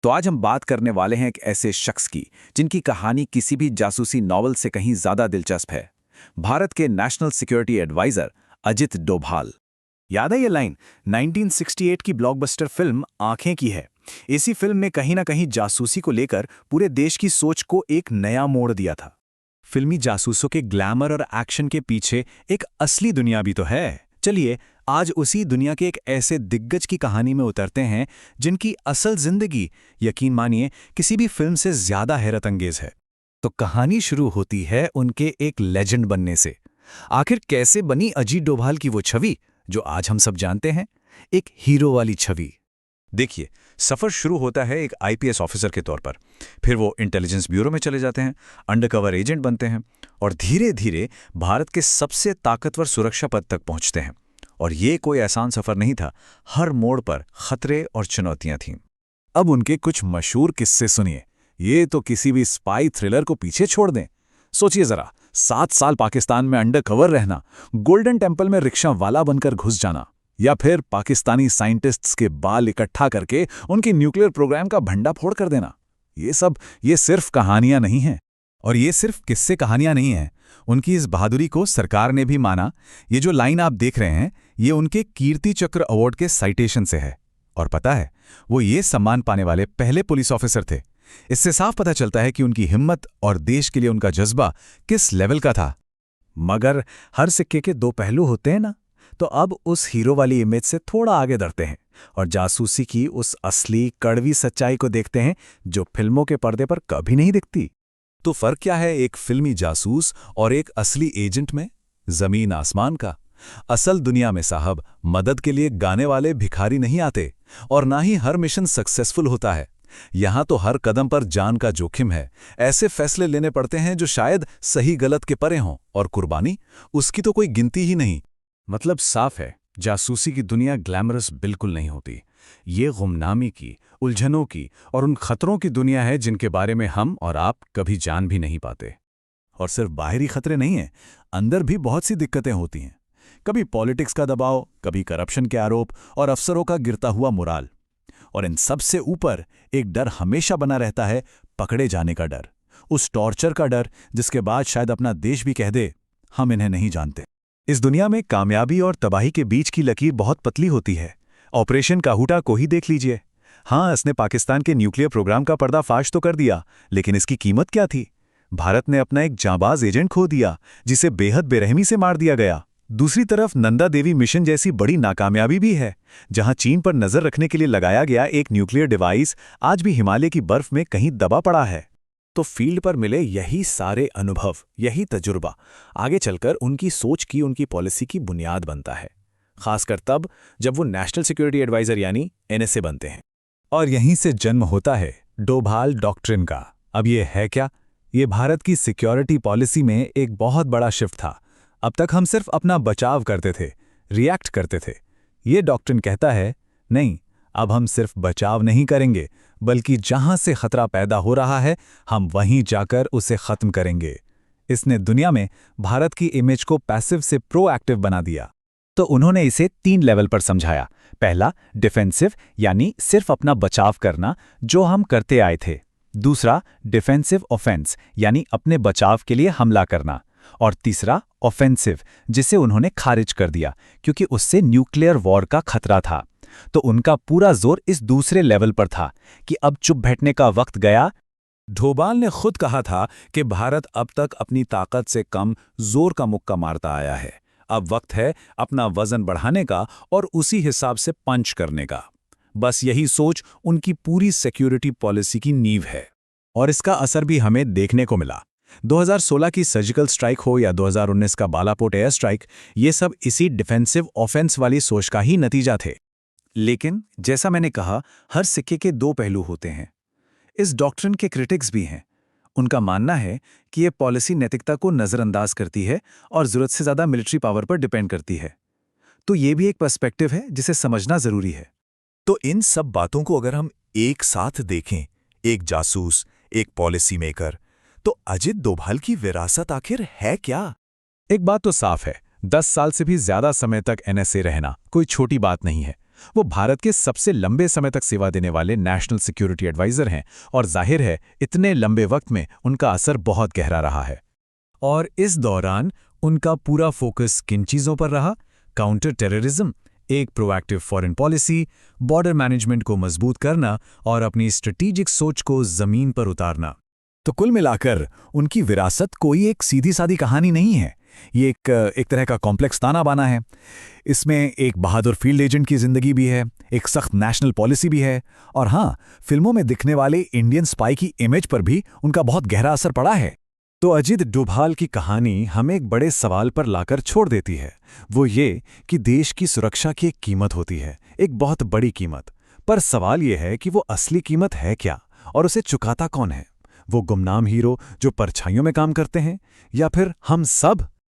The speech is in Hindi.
तो आज हम बात करने वाले हैं एक ऐसे शख्स की जिनकी कहानी किसी भी जासूसी नॉवल से कहीं ज्यादा दिलचस्प है। भारत के national security advisor Ajit Doval. याद है ये लाइन 1968 की ब्लॉकबस्टर फिल्म आंखें की है। इसी फिल्म ने कहीं ना कहीं जासूसी को लेकर पूरे देश की सोच को एक नया मोड़ दिया था। फिल्मी जासूसों के ग्लैमर और एक्शन के पीछे एक असली दुनिया भी तो है। चलिए आज उसी दुनिया के एक ऐसे दिग्गज की कहानी में उतरते हैं जिनकी असल जिंदगी, यकीन मानिए, किसी भी फिल्म से ज्यादा हैरत अंगेज है। तो कहानी शुरू होती है उनके एक लेजेंड बनने से। आखिर कैसे बनी अजीत डोभाल की वो छवि जो आज हम सब जानते हैं, एक हीरो वाली छवि। देखिए, सफर शुरू होता है एक आईपीएस ऑफिसर के तौर पर। फिर वो इंटेलिजेंस ब्यूरो में चले जाते हैं, अंडरकवर एजेंट बनते हैं और धीरे धीरे भारत के सबसे ताकतवर सुरक्षा पद तक पहुंचते हैं। और ये कोई आसान सफर नहीं था, हर मोड़ पर खतरे और चुनौतियां थीं। अब उनके कुछ मशहूर किस्से सुनिए, ये तो किसी भी स्पाई थ्रिलर को पीछे छोड़ दें। सोचिए जरा, 7 साल पाकिस्तान में अंडरकवर रहना, गोल्डन टेम्पल में रिक्शा वाला बनकर घुस जाना, या फिर पाकिस्तानी साइंटिस्ट्स के बाल इकट्ठा करके उनके न्यूक्लियर प्रोग्राम का भंडाफोड़ कर देना। ये सिर्फ कहानियां नहीं हैं। और ये सिर्फ किस्से कहानियां नहीं हैं, उनकी इस बहादुरी को सरकार ने भी माना। ये जो लाइन आप देख रहे हैं, ये उनके कीर्ति चक्र अवार्ड के साइटेशन से है। और पता है, वो ये सम्मान पाने वाले पहले पुलिस ऑफिसर थे। इससे साफ पता चलता है कि उनकी हिम्मत और देश के लिए उनका जज्बा किस लेवल का था। मगर हर सिक्के के दो पहलू होते हैं ना, तो अब उस हीरो वाली इमेज से थोड़ा आगे बढ़ते हैं और जासूसी की उस असली कड़वी सच्चाई को देखते हैं जो फिल्मों के पर्दे पर कभी नहीं दिखती। तो फर्क क्या है एक फिल्मी जासूस और एक असली एजेंट में? जमीन आसमान का। असल दुनिया में साहब, मदद के लिए गाने वाले भिखारी नहीं आते और ना ही हर मिशन सक्सेसफुल होता है। यहां तो हर कदम पर जान का जोखिम है। ऐसे फैसले लेने पड़ते हैं जो शायद सही गलत के परे हों, और कुर्बानी, उसकी तो कोई गिनती ही नहीं। मतलब साफ है, जासूसी की दुनिया ग्लैमरस बिल्कुल नहीं होती। ये गुमनामी की, उलझनों की और उन खतरों की दुनिया है जिनके बारे में हम और आप कभी जान भी नहीं पाते। और सिर्फ बाहरी खतरे नहीं हैं, अंदर भी बहुत सी दिक्कतें होती हैं। कभी पॉलिटिक्स का दबाव, कभी करप्शन के आरोप और अफसरों का गिरता हुआ मोराल। और इन सब से ऊपर एक डर हमेशा बना रहता है, पकड़े जाने का डर। उस टॉर्चर का डर जिसके बाद शायद अपना देश भी कह दे, हम इन्हें नहीं जानते। इस दुनिया में कामयाबी और तबाही के बीच की लकीर बहुत पतली होती है। ऑपरेशन काहूटा को ही देख लीजिए। हाँ, इसने पाकिस्तान के न्यूक्लियर प्रोग्राम का पर्दाफाश तो कर दिया, लेकिन इसकी कीमत क्या थी? भारत ने अपना एक जांबाज एजेंट खो दिया, जिसे बेहद बेरहमी से मार दिया गया। दूसरी तरफ नंदा देवी मिशन जैसी बड़ी नाकामयाबी भी है, जहां चीन पर नजर रखने के लिए लगाया गया एक न्यूक्लियर डिवाइस आज भी हिमालय की बर्फ में कहीं दबा पड़ा है। तो फील्ड पर मिले यही सारे अनुभव, यही तजुर्बा आगे चलकर उनकी सोच की, उनकी पॉलिसी की बुनियाद बनता है, खासकर तब जब वो नेशनल सिक्योरिटी एडवाइजर यानी एनएसए बनते हैं। और यहीं से जन्म होता है डोभाल डॉक्ट्रिन का। अब ये है क्या? ये भारत की सिक्योरिटी पॉलिसी में एक बहुत बड़ा शिफ्ट था। अब तक हम सिर्फ अपना बचाव करते थे, रिएक्ट करते थे। ये डॉक्ट्रिन कहता है, नहीं, अब हम सिर्फ बचाव नहीं करेंगे, बल्कि जहां से खतरा पैदा हो रहा है, हम वहीं जाकर उसे खत्म करेंगे। इसने दुनिया में भारत की इमेज को पैसिव से प्रोएक्टिव बना दिया। तो उन्होंने इसे 3 लेवल पर समझाया। पहला, डिफेंसिव, यानी सिर्फ अपना बचाव करना, जो हम करते आए थे। दूसरा, डिफेंसिव ऑफेंस, यानी अपने बचाव के लिए हमला करना। और तीसरा, ऑफेंसिव, जिसे उन्होंने खारिज कर दिया क्योंकि उससे न्यूक्लियर वॉर का खतरा था। तो उनका पूरा जोर इस दूसरे लेवल पर था कि अब चुप बैठने का वक्त गया। डोभाल ने खुद कहा था कि भारत अब तक अपनी ताकत से कम जोर का मुक्का मारता आया है। अब वक्त है अपना वजन बढ़ाने का और उसी हिसाब से पंच करने का। बस यही सोच उनकी पूरी सिक्योरिटी पॉलिसी की नींव है। और इसका असर भी हमें देखने को मिला। 2016 की सर्जिकल स्ट्राइक हो या 2019 का बालाकोट एयर स्ट्राइक, ये सब इसी डिफेंसिव ऑफेंस वाली सोच का ही नतीजा थे। लेकिन जैसा मैंने कहा, हर सिक्के के 2 पहलू होते हैं। इस डॉक्ट्रिन के क्रिटिक्स भी हैं। उनका मानना है कि यह पॉलिसी नैतिकता को नजरअंदाज करती है और जरूरत से ज्यादा मिलिट्री पावर पर डिपेंड करती है। तो ये भी एक पर्सपेक्टिव है जिसे समझना जरूरी है। तो इन सब बातों को अगर हम एक साथ देखें, एक जासूस, एक पॉलिसी मेकर, तो अजित डोभाल की विरासत आखिर है क्या? एक बात तो साफ है, 10 साल से भी ज्यादा समय तक एनएसए रहना कोई छोटी बात नहीं है। वो भारत के सबसे लंबे समय तक सेवा देने वाले नेशनल सिक्योरिटी एडवाइजर हैं और जाहिर है इतने लंबे वक्त में उनका असर बहुत गहरा रहा है। और इस दौरान उनका पूरा फोकस किन चीज़ों पर रहा? काउंटर टेररिज्म, एक proactive foreign policy, border management को मजबूत करना और अपनी स्ट्रेटेजिक सोच को ज़मीन पर उतारना। तो कुल मिलाकर उनकी विरासत कोई एक सीधी-सादी कहानी नहीं है। ये एक तरह का कॉम्प्लेक्स ताना-बाना है। इसमें एक बहादुर फील्ड एजेंट की ज़िंदगी भी है, एक सख्त नेशनल पॉलिसी भी है, और हाँ, फिल्मों में दिखने वाले इंडियन स्पाई की इमेज पर भी उनका बहुत गहरा असर पड़ा है। तो अजित डोभाल की कहानी हमें एक बड़े सवाल पर लाकर छोड़ देती है। वो ये कि देश की सुरक्षा की एक कीमत होती है, एक बहुत बड़ी कीमत। पर सवाल ये है कि वो असली कीमत है क्या, और उसे चुकाता कौन है? वो गुमनाम हीरो जो परछाइयों में काम करते हैं, या फिर हम सब